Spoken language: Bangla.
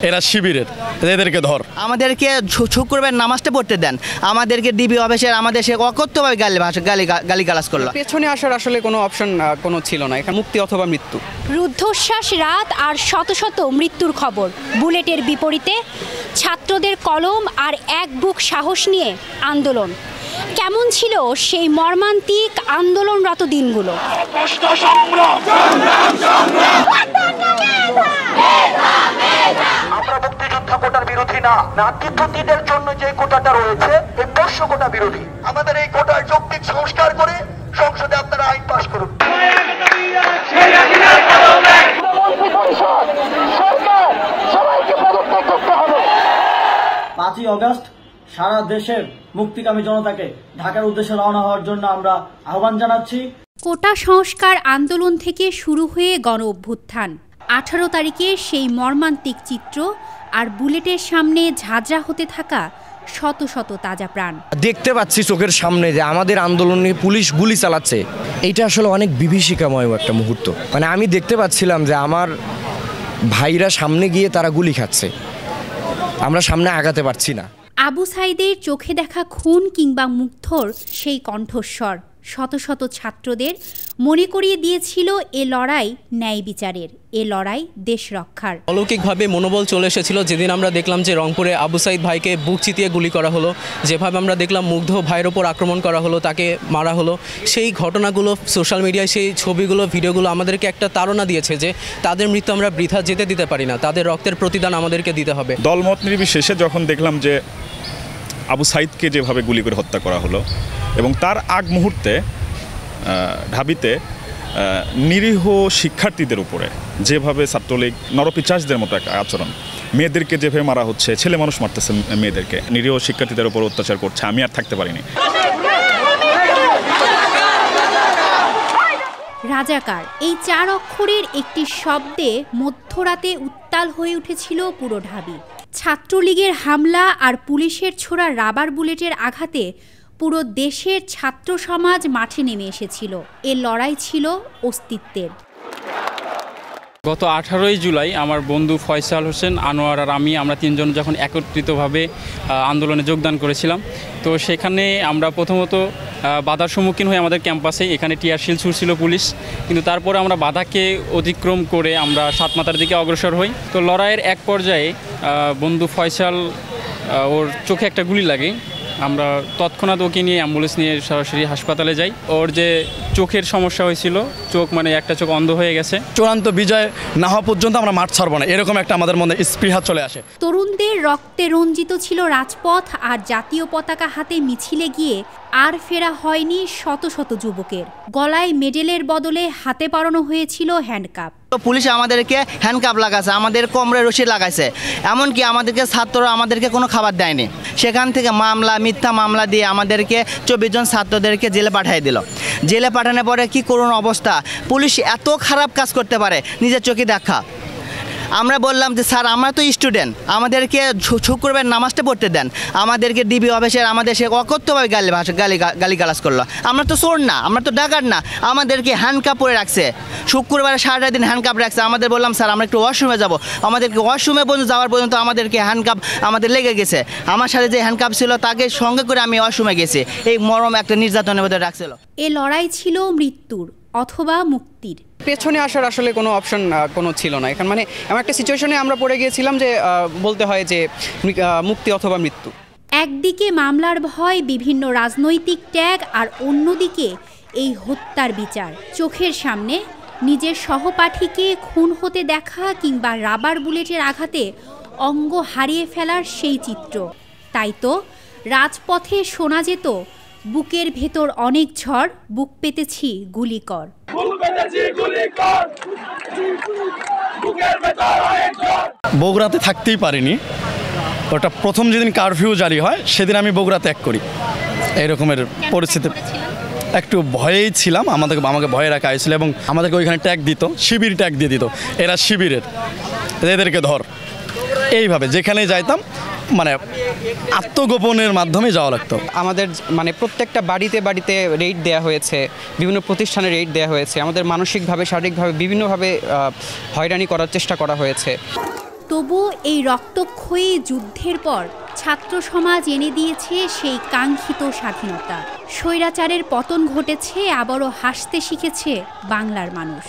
এরা শিবিরের, এদেরকে ধর। আমাদেরকে শুক্রবার নামাজটা পড়তে দেন, আমাদেরকে ডিবি অফিসের আমাদের সে অকথ্যভাবে গালিগালাজ করলো। পেছনে আসার আসলে কোনো অপশন কোনো ছিল না, এখানে মুক্তি অথবা মৃত্যু। রুদ্ধশ্বাস রাত আর শত শত মৃত্যুর খবর। বুলেটের বিপরীতে ছাত্রদের কলম আর এক বুক সাহস নিয়ে আন্দোলন। কেমন ছিল সেই মর্মান্তিক আন্দোলনরত দিনগুলো? আমরা মুক্তিযোদ্ধা কোটার বিরোধী না, নাতিপুতিদের জন্য যে কোটাটা রয়েছে এই পোষ্য কোটা বিরোধী। আমাদের এই কোটার যৌক্তিক সংস্কার করে সংসদে আপনারা আইন পাশ করুন। 5ই আগস্ট সারা দেশের মুক্তিকামী জনতাকে ঢাকার উদ্দেশ্যে রওনা হওয়ার জন্য আমরা আহ্বান জানাচ্ছি। কোটা সংস্কার আন্দোলন থেকে শুরু হয়ে গণ অভ্যুত্থান, 18 তারিখে সেই মর্মান্তিক চিত্র আর বুলেটের সামনে ঝাঁঝরা হতে থাকা শত শত তাজা প্রাণ দেখতে পাচ্ছি চোখের সামনে যে আমাদের আন্দোলনে পুলিশ গুলি চালাচ্ছে। এইটা আসলে অনেক বিভীষিকাময় একটা মুহূর্ত। মানে আমি দেখতে পাচ্ছিলাম যে আমার ভাইরা সামনে গিয়ে তারা গুলি খাচ্ছে, আমরা সামনে আগাতে পারছি না। আবু সাইদের চোখে দেখা খুন কিংবা মুগ্ধর সেই কণ্ঠস্বর শত শত ছাত্রদের মনে করিয়ে দিয়েছিল এ লড়াই ন্যায় বিচারের, এ লড়াই দেশ রক্ষার। অলৌকিকভাবে মনোবল চলে এসেছিল যেদিন আমরা দেখলাম যে রংপুরে আবু সাইদ ভাইকে বুক চিতিয়ে গুলি করা হলো, যেভাবে আমরা দেখলাম মুগ্ধ ভাইয়ের ওপর আক্রমণ করা হলো, তাকে মারা হলো। সেই ঘটনাগুলো সোশ্যাল মিডিয়ায়, সেই ছবিগুলো, ভিডিওগুলো আমাদেরকে একটা তাড়না দিয়েছে যে তাদের মৃত্যু আমরা বৃথা যেতে দিতে পারি না, তাদের রক্তের প্রতিদান আমাদেরকে দিতে হবে। দলমত নির্বিশেষে যখন দেখলাম যে আবু সাইদকে যেভাবে গুলি করে হত্যা করা হলো এবং তার আগ মুহূর্তে ঢাবিতে নিরীহ শিক্ষার্থীদের উপরে যেভাবে ছাত্রলীগ নরপিচাচদের মতো একটা আচরণ, মেয়েদেরকে যেভাবে মারা হচ্ছে, ছেলে মানুষ মারতেছে মেয়েদেরকে, নিরীহ শিক্ষার্থীদের উপর অত্যাচার করছে, আমি আর থাকতে পারিনি। রাজাকার এই 4 অক্ষরের একটি শব্দে মধ্যরাতে উত্তাল হয়ে উঠেছিল পুরো ঢাবি। ছাত্রলীগের হামলা আর পুলিশের ছোড়া রাবার বুলেটের আঘাতে পুরো দেশের ছাত্র সমাজ মাঠে নেমে এসেছিল। এ লড়াই ছিল অস্তিত্বের। গত 18ই জুলাই আমার বন্ধু ফয়সাল হোসেন, আনোয়ার আর আমরা 3 জন যখন একত্রিতভাবে আন্দোলনে যোগদান করেছিলাম, তো সেখানে আমরা প্রথমত বাধার সম্মুখীন হয়ে আমাদের ক্যাম্পাসে এখানে টিয়ারশিল ছুড়ছিল পুলিশ, কিন্তু তারপরে আমরা বাধাকে অতিক্রম করে আমরা সাতমাথার দিকে অগ্রসর হই। তো লড়াইয়ের এক পর্যায়ে বন্ধু ফয়সাল ওর চোখে একটা গুলি লাগে, আমরা তৎক্ষণাৎ ওকে নিয়ে অ্যাম্বুলেন্স নিয়ে সরাসরি হাসপাতালে যাই। ওর যে চোখের সমস্যা হয়েছিল, চোখ মানে একটা চোখ অন্ধ হয়ে গেছে। চূড়ান্ত বিজয় না হওয়া পর্যন্ত আমরা মাঠ ছাড়ব না, এরকম একটা আমাদের মনে স্পৃহা চলে আসে। তরুণদের রক্তে রঞ্জিত ছিল রাজপথ, আর জাতীয় পতাকা হাতে মিছিলে গিয়ে আর ফেরা হয়নি শত শত যুবকের। গলায় মেডেলের বদলে হাতে পরানো হয়েছিল হ্যান্ডকাপ। পুলিশ আমাদেরকে হ্যান্ডকাপ লাগাছে, আমাদের কোমরে রশি লাগাইছে, এমনকি আমাদেরকে ছাত্ররা আমাদেরকে কোনো খাবার দেয়নি। সেখান থেকে মিথ্যা মামলা দিয়ে আমাদেরকে 24 জন ছাত্রদেরকে জেলে পাঠিয়ে দিল। জেলে পাঠানোর পরে কি করুন অবস্থা, পুলিশ এত খারাপ কাজ করতে পারে নিজের চোখে দেখা। আমরা বললাম যে স্যার আমরা তো স্টুডেন্ট, আমাদেরকে শুক্রবার নামাজটা পড়তে দেন, আমাদেরকে ডিবি অফিসের আমাদের সে অকথ্যভাবে গালিগালাজ করলো। আমরা তো চোর না, আমরা তো ডাকাত না, আমাদেরকে হ্যান্ডকাপ পরে রাখছে, শুক্রবারে সারাটা দিন হ্যান্ডকাপ রাখছে। আমাদের বললাম স্যার আমরা একটু ওয়াশরুমে যাব, আমাদেরকে ওয়াশরুমে পর্যন্ত যাওয়ার পর্যন্ত আমাদেরকে হ্যান্ডকাপ আমাদের লেগে গেছে। আমার সাথে যে হ্যান্ডকাপ ছিল তাকে সঙ্গে করে আমি ওয়াশরুমে গেছি। এই মরম একটা নির্যাতনের মধ্যে রাখছিল। এ লড়াই ছিল মৃত্যুর অথবা মুক্তির। পেছনে আসার আসলে কোনো অপশন কোনো ছিল না এখানে, মানে এমন একটা সিচুয়েশনে আমরা পড়ে গিয়েছিলাম যে বলতে হয় যে মুক্তি অথবা মৃত্যু। একদিকে মামলার ভয়, বিভিন্ন রাজনৈতিক ট্যাগ, আর অন্যদিকে এই হত্যার বিচার। চোখের সামনে নিজের সহপাঠীকে খুন হতে দেখা কিংবা রাবার বুলেটের আঘাতে অঙ্গ হারিয়ে ফেলার সেই চিত্র। তাই তো রাজপথে শোনা যেত, বুকের ভেতর অনেক ঝড়, বুক পেতেছি গুলি কর। বগুড়াতে থাকতেই পারিনি, ওটা প্রথম যেদিন কারফিউ জারি হয় সেদিন আমি বগুড়া ত্যাগ করি। এইরকমের পরিস্থিতি একটু ভয়েই ছিলাম, আমাকে ভয়ে রাখা হয়েছিল এবং আমাদেরকে ওইখানে ট্যাগ দিত, শিবির ট্যাগ দিয়ে দিত, এরা শিবিরের, এদেরকে ধর। এইভাবে যেখানে যাইতাম মানে আত্মগোপনের মাধ্যমে যাওয়া লাগতো। আমাদের মানে প্রত্যেকটা বাড়িতে বাড়িতে রেইড দেওয়া হয়েছে, বিভিন্ন প্রতিষ্ঠানে রেইড দেওয়া হয়েছে, আমাদের মানসিকভাবে শারীরিকভাবে বিভিন্নভাবে হয়রানি করার চেষ্টা করা হয়েছে। তবু এই রক্তক্ষয়ী যুদ্ধের পর ছাত্র সমাজ এনে দিয়েছে সেই কাঙ্ক্ষিত স্বাধীনতা। স্বৈরাচারের পতন ঘটেছে, আবারও হাসতে শিখেছে বাংলার মানুষ।